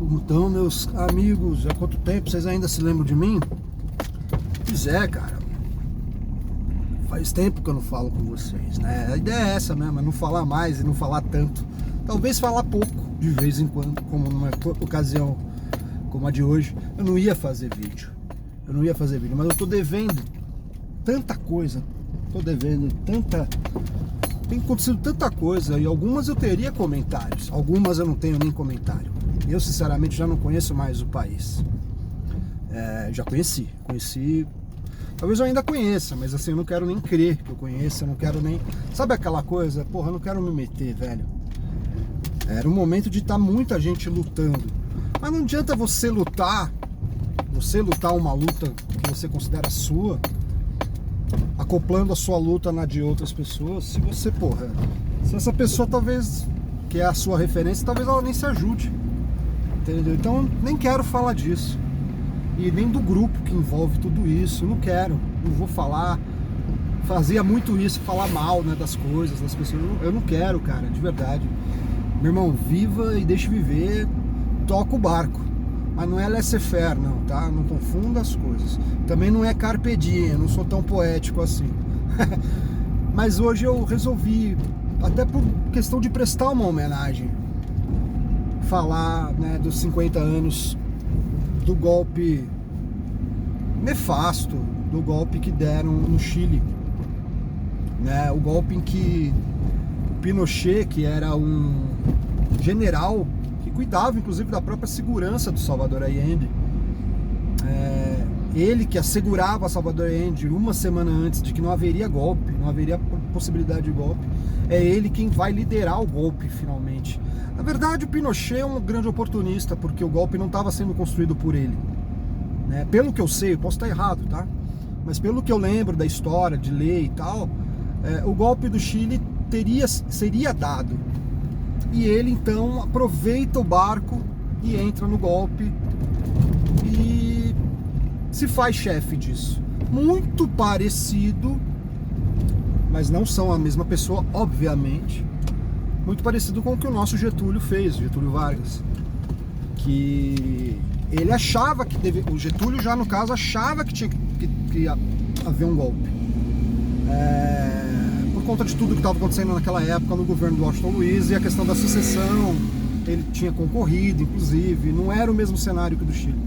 Como estão, meus amigos? Há quanto tempo vocês ainda se lembram de mim? Pois é, cara. Faz tempo que eu não falo com vocês, né? A ideia é essa mesmo, é não falar mais e não falar tanto. Talvez falar pouco, de vez em quando, como numa ocasião como a de hoje. Eu não ia fazer vídeo. Mas eu tô devendo tanta coisa. Tem acontecido tanta coisa, e algumas eu teria comentários, algumas eu não tenho nem comentário. Eu sinceramente já não conheço mais o país. Já conheci, talvez eu ainda conheça, mas assim, eu não quero nem crer que eu conheça, eu não quero nem... Sabe aquela coisa? Porra, eu não quero me meter, velho. Era um momento de estar muita gente lutando, mas não adianta você lutar uma luta que você considera sua, acoplando a sua luta na de outras pessoas, se essa pessoa talvez, que é a sua referência, talvez ela nem se ajude, entendeu? Então nem quero falar disso, e nem do grupo que envolve tudo isso, não vou falar, fazia muito isso, falar mal, né, das coisas, das pessoas, eu não quero, cara, de verdade. Meu irmão, viva e deixe viver, toca o barco. Mas não é laissez-faire, não, tá? Não confunda as coisas. Também não é carpe diem, eu não sou tão poético assim. Mas hoje eu resolvi, até por questão de prestar uma homenagem, falar, né, dos 50 anos do golpe nefasto, do golpe que deram no Chile, né? O golpe em que Pinochet, que era um general que cuidava inclusive da própria segurança do Salvador Allende, ele que assegurava a Salvador Allende uma semana antes de que não haveria golpe, não haveria possibilidade de golpe, é ele quem vai liderar o golpe finalmente. Na verdade, o Pinochet é um grande oportunista, porque o golpe não estava sendo construído por ele, né? Pelo que eu sei, eu posso estar errado, tá? Mas pelo que eu lembro da história, de ler e tal, o golpe do Chile seria dado. E ele então aproveita o barco e entra no golpe e se faz chefe disso. Muito parecido, mas não são a mesma pessoa, obviamente. Muito parecido com o que o nosso Getúlio fez, Getúlio Vargas. Que ele achava que o Getúlio já no caso achava que tinha que haver um golpe. Por conta de tudo que estava acontecendo naquela época no governo do Washington Luiz e a questão da secessão, ele tinha concorrido, inclusive, não era o mesmo cenário que o do Chile.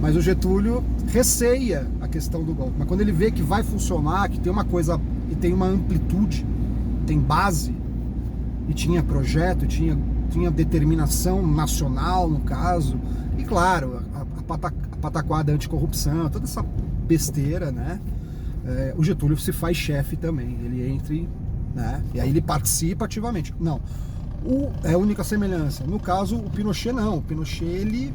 Mas o Getúlio receia a questão do golpe. Mas quando ele vê que vai funcionar, que tem uma coisa, e tem uma amplitude, tem base, e tinha projeto, tinha determinação nacional, no caso, e claro, a pataquada anticorrupção, toda essa besteira, né? O Getúlio se faz chefe também, ele entra, né? E aí ele participa ativamente. Não, é a única semelhança. No caso, o Pinochet não. O Pinochet,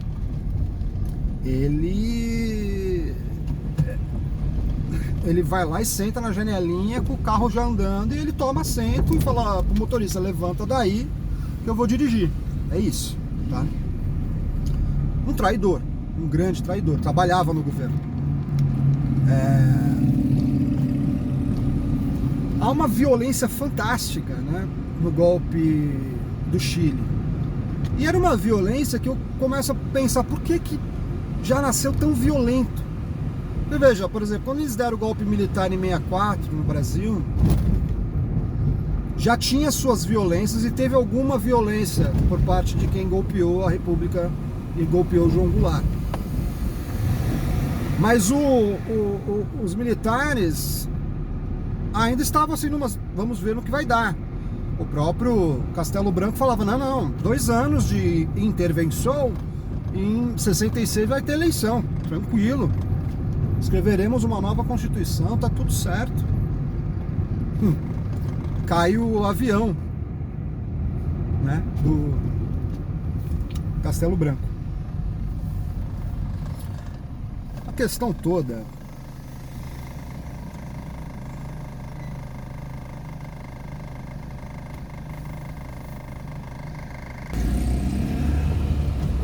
ele vai lá e senta na janelinha com o carro já andando, e ele toma assento e fala pro motorista: levanta daí que eu vou dirigir. É isso, tá? Um traidor, um grande traidor, trabalhava no governo. Há uma violência fantástica, né, no golpe do Chile. E era uma violência que eu começo a pensar, por que já nasceu tão violento? E veja, por exemplo, quando eles deram o golpe militar em 64 no Brasil, já tinha suas violências e teve alguma violência por parte de quem golpeou a República e golpeou João Goulart. Mas os militares ainda estavam assim, vamos ver no que vai dar. O próprio Castelo Branco falava: não, 2 anos de intervenção, em 66 vai ter eleição, tranquilo. Escreveremos uma nova Constituição, tá tudo certo. Cai o avião, né, do Castelo Branco. A questão toda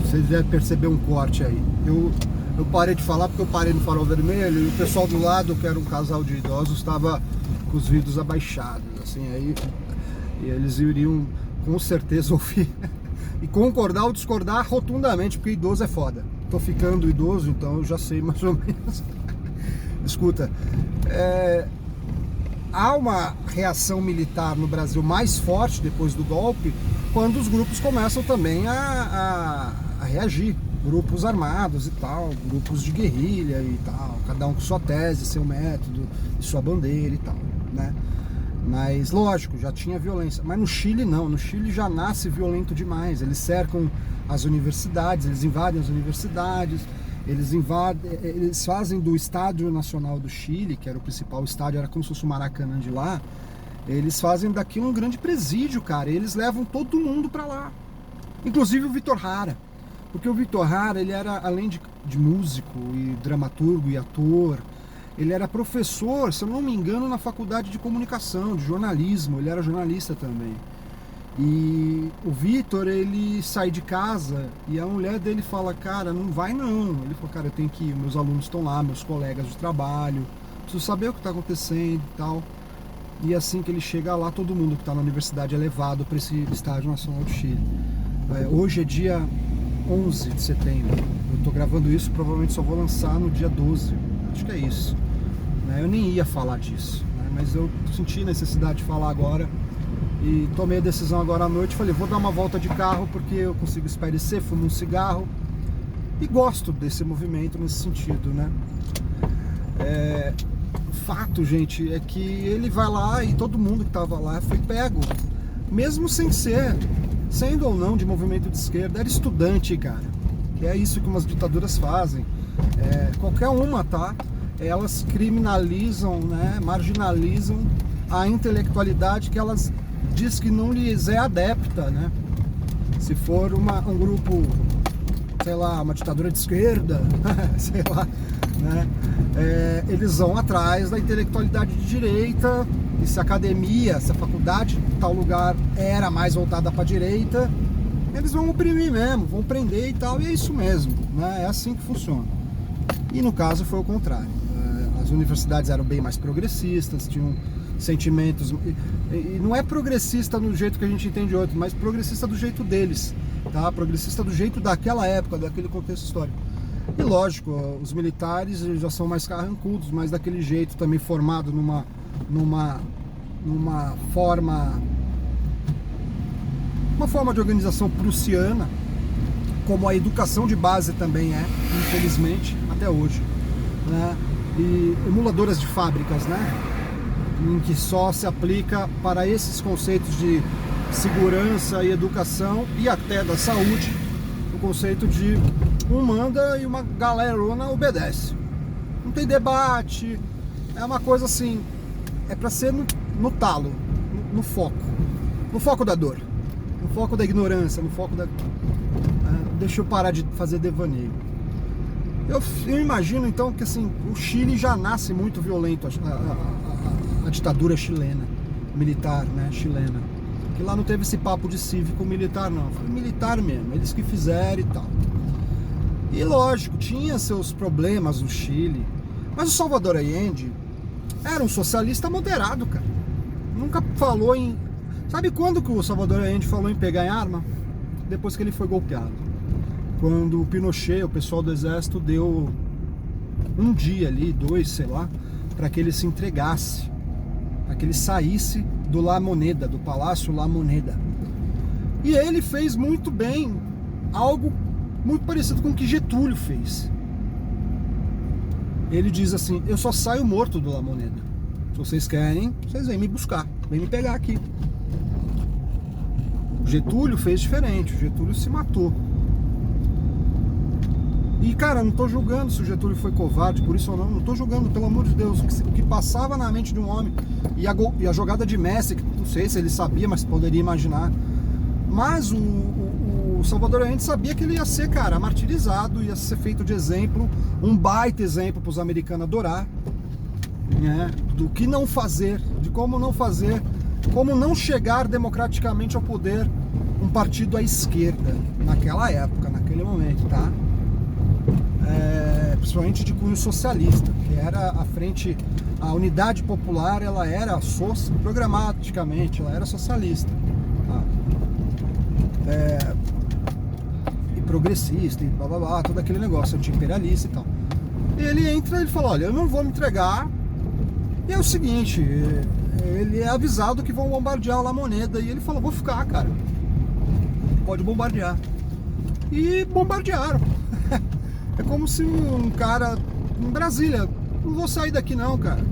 vocês devem perceber um corte aí. Eu parei de falar porque eu parei no farol vermelho e o pessoal do lado, que era um casal de idosos, estava com os vidros abaixados, assim, aí, e eles iriam com certeza ouvir e concordar ou discordar rotundamente, porque idoso é foda. Tô ficando idoso, então eu já sei mais ou menos. Escuta, há uma reação militar no Brasil mais forte depois do golpe, quando os grupos começam também a reagir. Grupos armados e tal, grupos de guerrilha e tal, cada um com sua tese, seu método, sua bandeira e tal, né? Mas lógico, já tinha violência. Mas no Chile não, no Chile já nasce violento demais. Eles cercam as universidades, eles invadem as universidades, eles fazem do Estádio Nacional do Chile, que era o principal estádio, era como se fosse o Maracanã de lá, eles fazem daquilo um grande presídio, cara. Eles levam todo mundo pra lá, inclusive o Vitor Hara. Porque o Vitor Hara, ele era, além de músico e dramaturgo e ator, ele era professor, se eu não me engano, na faculdade de comunicação, de jornalismo, ele era jornalista também. E o Vitor, ele sai de casa e a mulher dele fala, cara, não vai não. Ele falou, cara, eu tenho que ir, meus alunos estão lá, meus colegas de trabalho, preciso saber o que está acontecendo e tal. E assim que ele chega lá, todo mundo que está na universidade é levado para esse Estádio Nacional do Chile. Hoje é dia 11 de setembro, eu tô gravando isso, provavelmente só vou lançar no dia 12, acho que é isso, né? Eu nem ia falar disso, né? Mas eu senti necessidade de falar agora e tomei a decisão agora à noite, falei, vou dar uma volta de carro porque eu consigo espairecer, fumo um cigarro e gosto desse movimento nesse sentido, né? O fato, gente, é que ele vai lá e todo mundo que tava lá foi pego, mesmo sem ser, sendo ou não de movimento de esquerda, era estudante, cara, que é isso que umas ditaduras fazem, qualquer uma, tá? Elas criminalizam, né, marginalizam a intelectualidade que elas diz que não lhes é adepta, né? Se for um grupo, sei lá, uma ditadura de esquerda, sei lá, né? Eles vão atrás da intelectualidade de direita, e se a academia, se a faculdade de tal lugar era mais voltada para a direita, eles vão oprimir mesmo, vão prender e tal, e é isso mesmo, né? É assim que funciona. E no caso foi o contrário. As universidades eram bem mais progressistas, tinham sentimentos, e não é progressista no jeito que a gente entende outro, mas progressista do jeito deles, tá? Progressista do jeito daquela época, daquele contexto histórico. E lógico, os militares já são mais carrancudos, mas daquele jeito também formado numa forma de organização prussiana, como a educação de base também é, infelizmente, até hoje, né? E emuladoras de fábricas, né? Em que só se aplica para esses conceitos de segurança e educação e até da saúde, o conceito de um manda e uma galerona obedece. Não tem debate, é uma coisa assim, é para ser no talo, no foco da dor, no foco da ignorância, no foco da... deixa eu parar de fazer devaneio. Eu imagino então que assim, o Chile já nasce muito violento, a ditadura chilena, militar, né, chilena. Que lá não teve esse papo de cívico militar não, foi militar mesmo, eles que fizeram e tal. E lógico, tinha seus problemas no Chile, mas o Salvador Allende era um socialista moderado, cara. Nunca falou em... Sabe quando que o Salvador Allende falou em pegar em arma? Depois que ele foi golpeado. Quando o Pinochet, o pessoal do exército, deu um dia ali, 2, sei lá, para que ele se entregasse, para que ele saísse do La Moneda, do Palácio La Moneda. E ele fez muito bem algo muito parecido com o que Getúlio fez. Ele diz assim, eu só saio morto do La Moneda. Se vocês querem, vocês vêm me buscar, vêm me pegar aqui. O Getúlio fez diferente, o Getúlio se matou. E cara, não tô julgando se o Getúlio foi covarde por isso ou não, não tô julgando, pelo amor de Deus, o que passava na mente de um homem, e a jogada de Messi, que não sei se ele sabia, mas poderia imaginar, mas o Salvador Allende sabia que ele ia ser, cara, martirizado, ia ser feito de exemplo, um baita exemplo para os americanos adorar, né, do que não fazer, de como não fazer, como não chegar democraticamente ao poder um partido à esquerda, naquela época, naquele momento, tá? Principalmente de cunho socialista, que era a frente, a Unidade Popular, ela era programaticamente, ela era socialista, tá? progressista e blá blá blá, todo aquele negócio anti-imperialista e tal. Ele entra e ele fala, olha, eu não vou me entregar. E é o seguinte, ele é avisado que vão bombardear lá a Moneda. E ele fala, vou ficar, cara. Pode bombardear. E bombardearam. É como se um cara em Brasília, não vou sair daqui não, cara.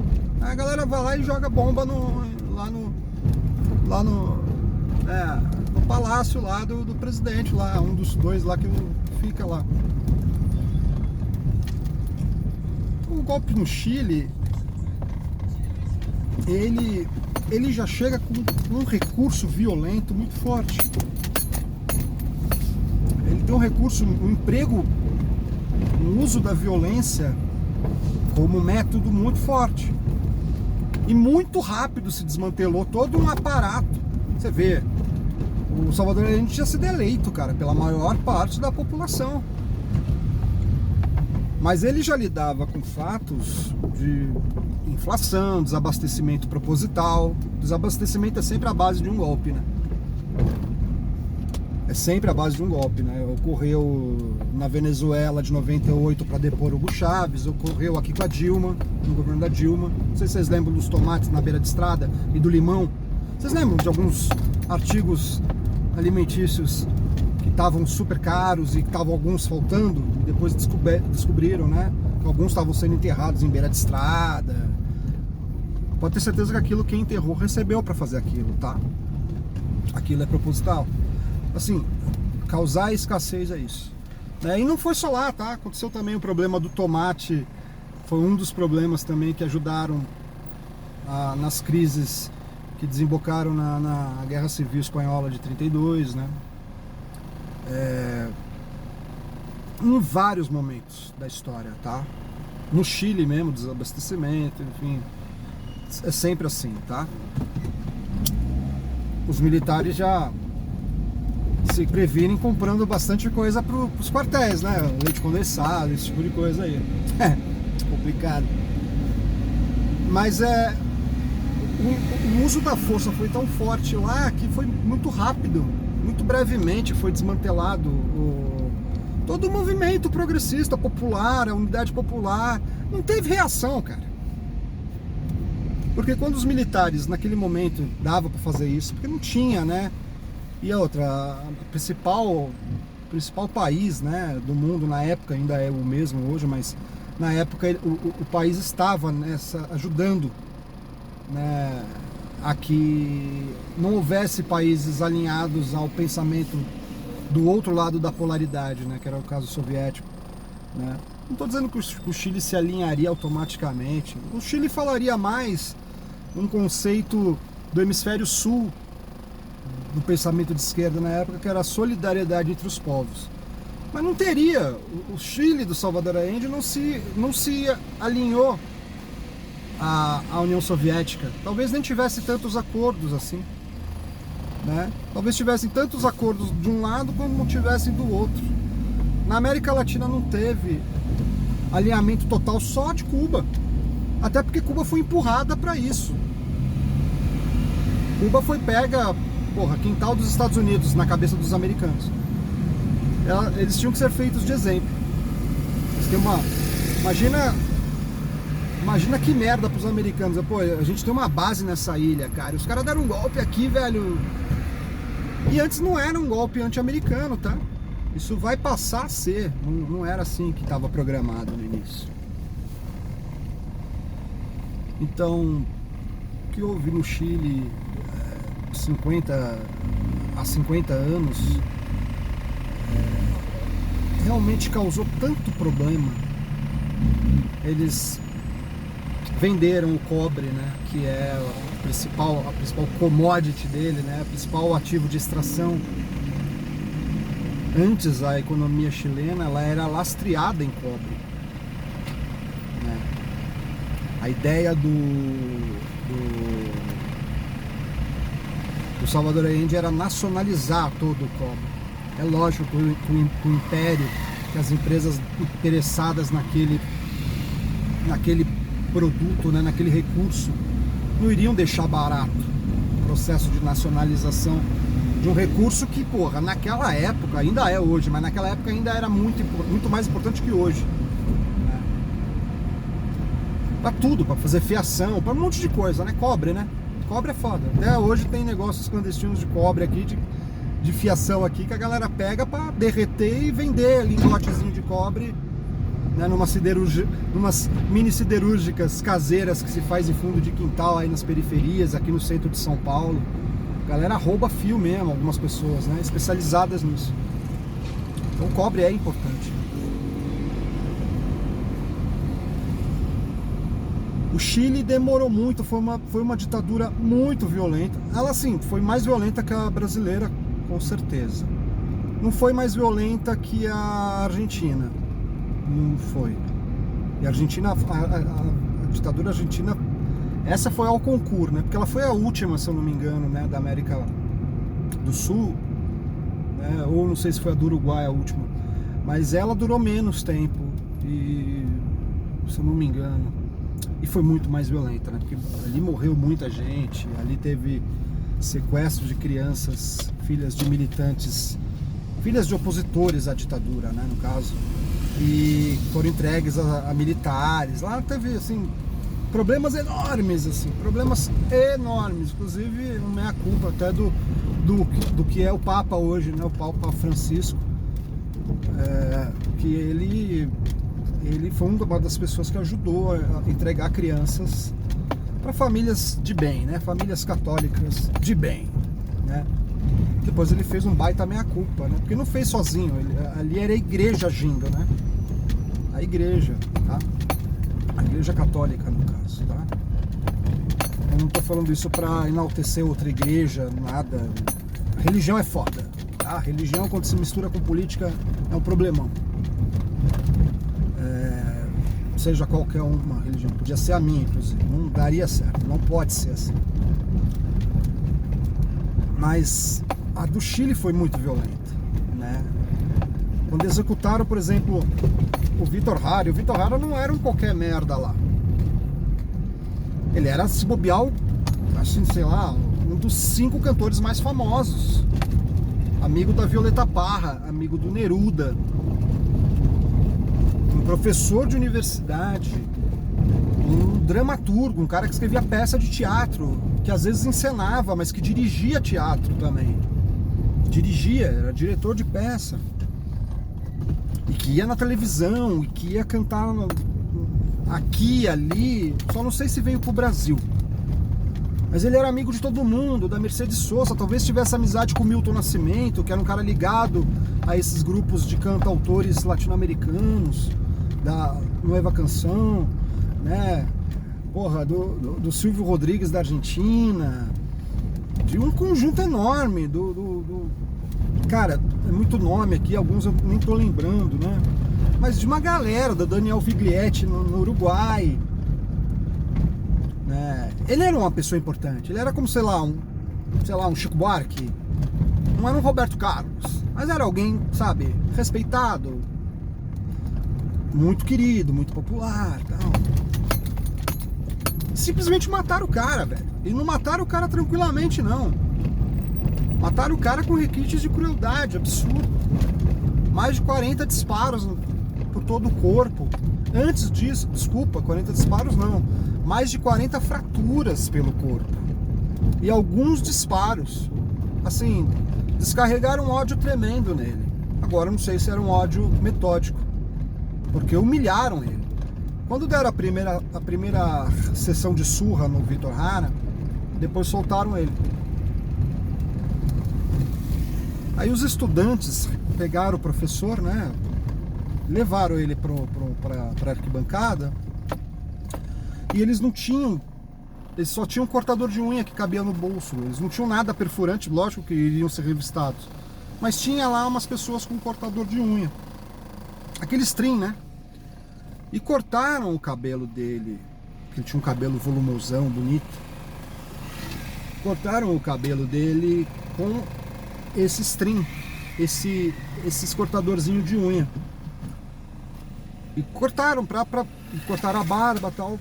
Aí a galera vai lá e joga bomba lá no palácio lá do presidente, lá, um dos dois lá que fica lá. O golpe no Chile, ele já chega com um recurso violento muito forte. Ele tem um recurso, um emprego, um uso da violência como método muito forte. E muito rápido se desmantelou todo um aparato. Você vê, o Salvador Allende tinha sido eleito, cara, pela maior parte da população. Mas ele já lidava com fatos de inflação, desabastecimento proposital. Desabastecimento é sempre a base de um golpe, né? É sempre a base de um golpe, né? Ocorreu na Venezuela de 98 para depor Hugo Chávez, ocorreu aqui com a Dilma, no governo da Dilma. Não sei se vocês lembram dos tomates na beira de estrada e do limão. Vocês lembram de alguns artigos alimentícios que estavam super caros e que estavam alguns faltando? E depois descobriram, né? Que alguns estavam sendo enterrados em beira de estrada. Pode ter certeza que aquilo quem enterrou recebeu para fazer aquilo, tá? Aquilo é proposital. Assim, causar escassez é isso. E não foi só lá, tá? Aconteceu também o problema do tomate. Foi um dos problemas também que ajudaram nas crises que desembocaram na Guerra Civil Espanhola de 32, né? Em vários momentos da história, tá? No Chile mesmo, desabastecimento, enfim. É sempre assim, tá? Os militares já se previnem comprando bastante coisa pros quartéis, né? Leite condensado, esse tipo de coisa aí. É complicado. Mas o uso da força foi tão forte lá que foi muito rápido, muito brevemente foi desmantelado todo o movimento progressista, popular, a unidade popular. Não teve reação, cara. Porque quando os militares, naquele momento, dava para fazer isso, porque não tinha, né? E a outra, o principal país, né, do mundo na época, ainda é o mesmo hoje, mas na época o país estava ajudando, né, a que não houvesse países alinhados ao pensamento do outro lado da polaridade, né, que era o caso soviético, né. Não estou dizendo que o Chile se alinharia automaticamente. O Chile falaria mais um conceito do hemisfério sul do pensamento de esquerda na época, que era a solidariedade entre os povos. Mas não teria. O Chile do Salvador Allende não se alinhou à União Soviética. Talvez nem tivesse tantos acordos assim, né? Talvez tivessem tantos acordos de um lado como não tivessem do outro. Na América Latina não teve alinhamento total, só de Cuba. Até porque Cuba foi empurrada para isso. Cuba foi pega, quintal dos Estados Unidos na cabeça dos americanos. Eles tinham que ser feitos de exemplo. Eles têm imagina que merda pros americanos. Pô, a gente tem uma base nessa ilha, cara. Os caras deram um golpe aqui, velho. E antes não era um golpe anti-americano, tá? Isso vai passar a ser. Não era assim que estava programado no início. Então, o que houve no Chile há 50 anos realmente causou tanto problema. Eles venderam o cobre, né, que é a principal commodity dele, né, o principal ativo de extração. Antes a economia chilena ela era lastreada em cobre, né? A ideia do Salvador Allende era nacionalizar todo o cobre. É lógico que o império, que as empresas interessadas naquele produto, né, naquele recurso, não iriam deixar barato o processo de nacionalização de um recurso que, porra, naquela época, ainda é hoje, mas naquela época ainda era muito mais importante que hoje. Né? Pra tudo, pra fazer fiação, pra um monte de coisa, né? Cobre, né? Cobre é foda. Até hoje tem negócios clandestinos de cobre aqui, de fiação aqui, que a galera pega pra derreter e vender lingotezinho de cobre, né, numas mini siderúrgicas caseiras que se faz em fundo de quintal aí nas periferias, aqui no centro de São Paulo. A galera rouba fio mesmo, algumas pessoas, né, especializadas nisso. Então o cobre é importante. O Chile demorou muito, foi uma ditadura muito violenta. Ela, sim, foi mais violenta que a brasileira, com certeza. Não foi mais violenta que a Argentina. Não foi. E a Argentina, a ditadura argentina, essa foi ao concurso, né? Porque ela foi a última, se eu não me engano, né, da América do Sul, né? Ou não sei se foi a do Uruguai a última. Mas ela durou menos tempo, e, se eu não me engano. E foi muito mais violenta, né? Porque ali morreu muita gente, ali teve sequestro de crianças, filhas de militantes, filhas de opositores à ditadura, né, no caso, e foram entregues a militares. Lá teve, assim, problemas enormes, assim, inclusive não é a culpa até do que é o Papa hoje, né, o Papa Francisco, que ele foi uma das pessoas que ajudou a entregar crianças para famílias de bem, né? Famílias católicas de bem, né? Depois ele fez um baita meia-culpa, né? Porque não fez sozinho, ali era a igreja agindo, né? A igreja, tá? A igreja católica, no caso, tá? Eu não tô falando isso para enaltecer outra igreja, nada. A religião é foda, tá? A religião, quando se mistura com política, é um problemão. Seja qualquer uma religião, podia ser a minha, inclusive, não daria certo, não pode ser assim. Mas a do Chile foi muito violenta, né? Quando executaram, por exemplo, o Vítor Jara não era um qualquer merda lá. Ele era, se bobear, assim, sei lá, um dos 5 cantores mais famosos. Amigo da Violeta Parra, amigo do Neruda. Professor de universidade, um dramaturgo, um cara que escrevia peça de teatro, que às vezes encenava, mas que dirigia teatro também. Dirigia, era diretor de peça. E que ia na televisão, e que ia cantar aqui, ali. Só não sei se veio pro Brasil. Mas ele era amigo de todo mundo, da Mercedes Sosa, talvez tivesse amizade com o Milton Nascimento, que era um cara ligado a esses grupos de cantautores latino-americanos, da Nueva Canção, né? Porra, do Silvio Rodrigues da Argentina, de um conjunto enorme, cara, é muito nome aqui, alguns eu nem tô lembrando, né? Mas de uma galera, da Daniel Viglietti no Uruguai, né? Ele era uma pessoa importante, ele era como, sei lá, um Chico Buarque, não era um Roberto Carlos, mas era alguém, sabe, respeitado, muito querido, muito popular, tal. Simplesmente mataram o cara, velho. E não mataram o cara tranquilamente, não. Mataram o cara com requintes de crueldade, absurdo. Mais de 40 disparos por todo o corpo. Antes disso, desculpa, 40 disparos não. Mais de 40 fraturas pelo corpo. E alguns disparos. Assim, descarregaram um ódio tremendo nele. Agora, não sei se era um ódio metódico, porque humilharam ele. Quando deram a primeira sessão de surra no Vítor Jara, depois soltaram ele. Aí os estudantes pegaram o professor, né? Levaram ele para arquibancada, e eles não tinham, eles só tinham um cortador de unha que cabia no bolso. Eles não tinham nada perfurante, lógico que iriam ser revistados, mas tinha lá umas pessoas com cortador de unha, aquele string, né? E cortaram o cabelo dele, que ele tinha um cabelo volumosão, bonito. Cortaram o cabelo dele com esse string, esses cortadorzinhos de unha. E cortaram cortaram a barba, tal,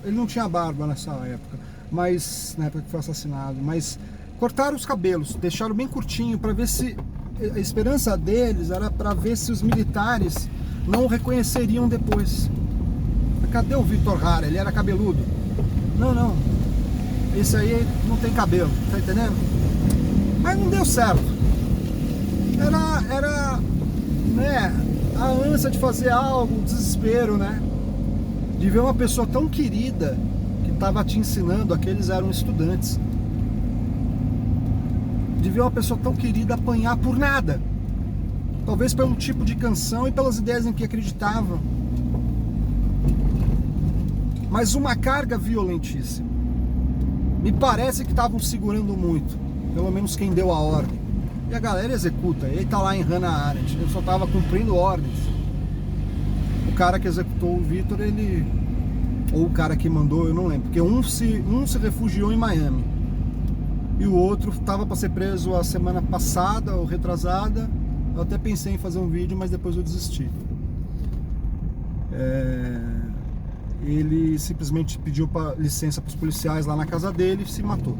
ele não tinha barba nessa época, mas na época que foi assassinado, mas cortaram os cabelos, deixaram bem curtinho para ver se a esperança deles era para ver se os militares não o reconheceriam depois. Cadê o Vitor Hara? Ele era cabeludo. Não, esse aí não tem cabelo, tá entendendo? Mas não deu certo. Era né, a ânsia de fazer algo, o desespero, né? De ver uma pessoa tão querida que estava te ensinando, aqueles eram estudantes. De ver uma pessoa tão querida apanhar por nada. Talvez pelo tipo de canção e pelas ideias em que acreditavam. Mas uma carga violentíssima. Me parece que estavam segurando muito. Pelo menos quem deu a ordem. E a galera executa. Ele tá lá em Hannah Arendt. Ele só tava cumprindo ordens. O cara que executou o Vitor, ele... Ou o cara que mandou, eu não lembro. Porque um se refugiou em Miami. E o outro estava para ser preso a semana passada ou retrasada. Eu até pensei em fazer um vídeo, mas depois eu desisti. Ele simplesmente pediu licença para os policiais lá na casa dele e se matou.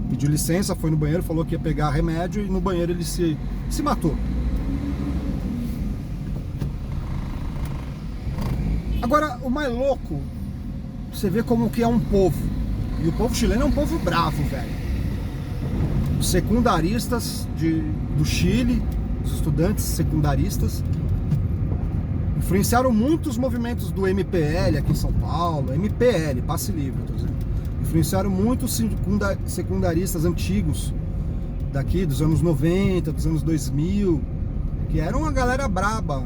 Pediu licença, foi no banheiro, falou que ia pegar remédio e no banheiro ele se matou. Agora, o mais louco, você vê como que é um povo. E o povo chileno é um povo bravo, velho. Os secundaristas do Chile, os estudantes secundaristas, influenciaram muitos movimentos do MPL aqui em São Paulo. MPL, passe livre, tô dizendo. Influenciaram muitos secundaristas antigos daqui, dos anos 90, dos anos 2000, que eram uma galera braba.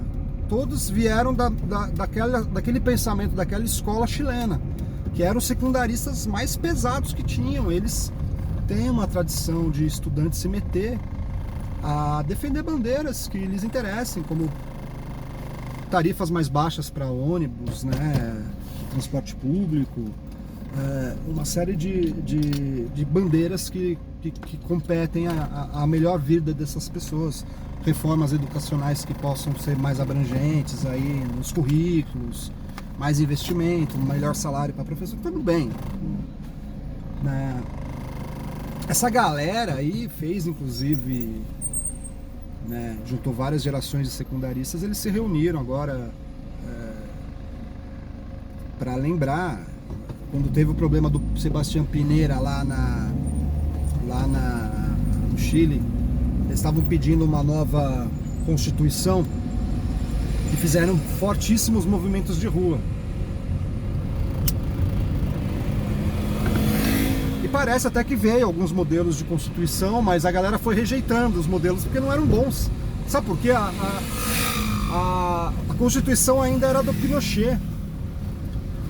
Todos vieram daquele pensamento, daquela escola chilena, que eram os secundaristas mais pesados que tinham. Eles têm uma tradição de estudantes se meter a defender bandeiras que lhes interessem, como tarifas mais baixas para ônibus, né, transporte público, uma série de bandeiras que competem a melhor vida dessas pessoas, reformas educacionais que possam ser mais abrangentes aí nos currículos, mais investimento, melhor salário para professor, tudo bem, né? Essa galera aí fez, inclusive, né, juntou várias gerações de secundaristas. Eles se reuniram agora para lembrar quando teve o problema do Sebastián Piñera lá no Chile. Eles estavam pedindo uma nova constituição e fizeram fortíssimos movimentos de rua. E parece até que veio alguns modelos de constituição, mas a galera foi rejeitando os modelos porque não eram bons. Sabe por quê? A constituição ainda era do Pinochet.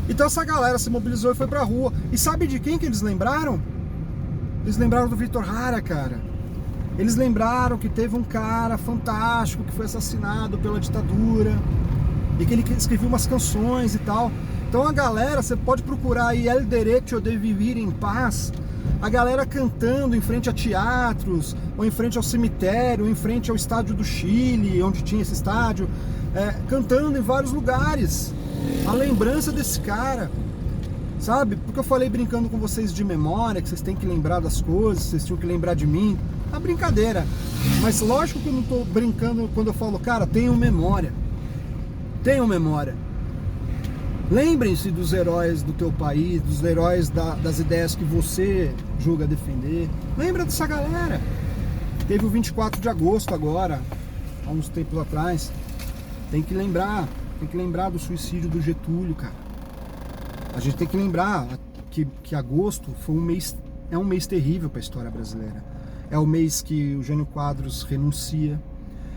Então essa galera se mobilizou e foi pra rua. E sabe de quem que eles lembraram? Eles lembraram do Vitor Hara, cara. Eles lembraram que teve um cara fantástico que foi assassinado pela ditadura e que ele escreveu umas canções e tal. Então a galera, você pode procurar aí El Derecho de Vivir em Paz, a galera cantando em frente a teatros, ou em frente ao cemitério, ou em frente ao estádio do Chile, onde tinha esse estádio, cantando em vários lugares a lembrança desse cara, sabe? Porque eu falei brincando com vocês de memória, que vocês têm que lembrar das coisas, vocês tinham que lembrar de mim. É brincadeira, mas lógico que eu não estou brincando quando eu falo, cara, tenham memória. Tenham memória. Lembrem-se dos heróis do teu país, dos heróis das ideias que você julga defender. Lembra dessa galera. Teve o 24 de agosto agora, há uns tempos atrás. Tem que lembrar do suicídio do Getúlio, cara. A gente tem que lembrar que agosto foi é um mês terrível para a história brasileira. É o mês que o Jânio Quadros renuncia.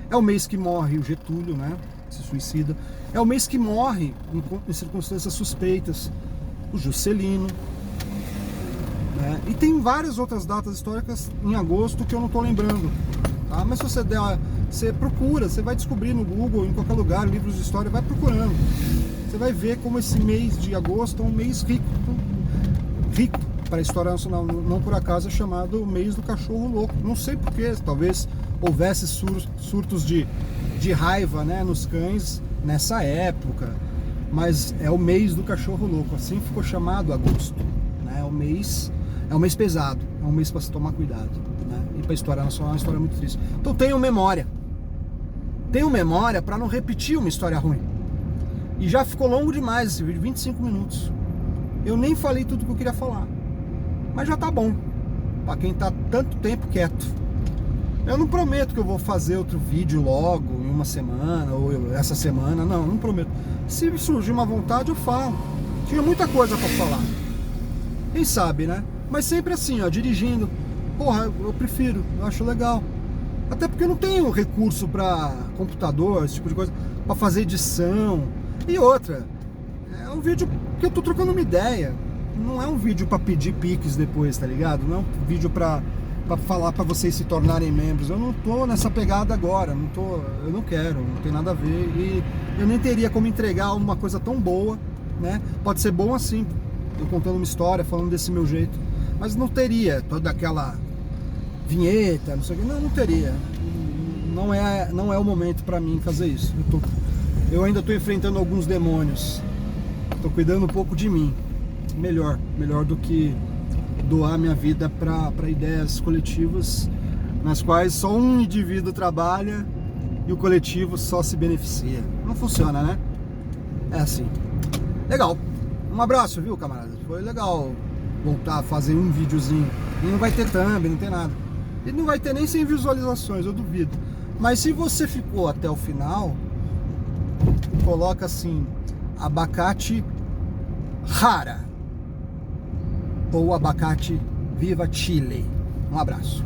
É o mês que morre o Getúlio, né? Se suicida. É o mês que morre, em circunstâncias suspeitas, o Juscelino. Né? E tem várias outras datas históricas em agosto que eu não estou lembrando. Tá? Mas se você procura, você vai descobrir no Google, em qualquer lugar, livros de história, vai procurando. Você vai ver como esse mês de agosto é um mês rico para a história nacional. Não por acaso é chamado o mês do cachorro louco. Não sei porquê, talvez houvesse surtos de raiva, né, nos cães nessa época, mas é o mês do cachorro louco, assim ficou chamado agosto, né? É um mês pesado, é um mês para se tomar cuidado, né? E para história nacional é uma história muito triste. Então tenham memória. Tenham memória para não repetir uma história ruim. E já ficou longo demais esse vídeo, 25 minutos. Eu nem falei tudo que eu queria falar. Mas já tá bom. Para quem tá tanto tempo quieto. Eu não prometo que eu vou fazer outro vídeo logo, em uma semana, ou essa semana. Não prometo. Se surgir uma vontade, eu falo. Tinha muita coisa para falar. Quem sabe, né? Mas sempre assim, ó, dirigindo. Porra, eu prefiro, eu acho legal. Até porque eu não tenho recurso para computador, esse tipo de coisa, para fazer edição. E outra, é um vídeo que eu tô trocando uma ideia. Não é um vídeo para pedir piques depois, tá ligado? Não é um vídeo para falar para vocês se tornarem membros. Eu não tô nessa pegada agora, eu não quero, não tem nada a ver. E eu nem teria como entregar uma coisa tão boa, né? Pode ser bom assim, eu contando uma história, falando desse meu jeito, mas não teria toda aquela vinheta, não sei o que, não teria. Não é o momento para mim fazer isso. Eu ainda estou enfrentando alguns demônios. Estou cuidando um pouco de mim. Melhor do que doar minha vida para ideias coletivas nas quais só um indivíduo trabalha e o coletivo só se beneficia. Não funciona, né? É assim. Legal. Um abraço, viu, camarada? Foi legal voltar a fazer um videozinho. E não vai ter thumb, não tem nada. E não vai ter nem 100 visualizações, eu duvido. Mas se você ficou até o final, coloca assim, abacate rara ou abacate viva Chile. Um abraço.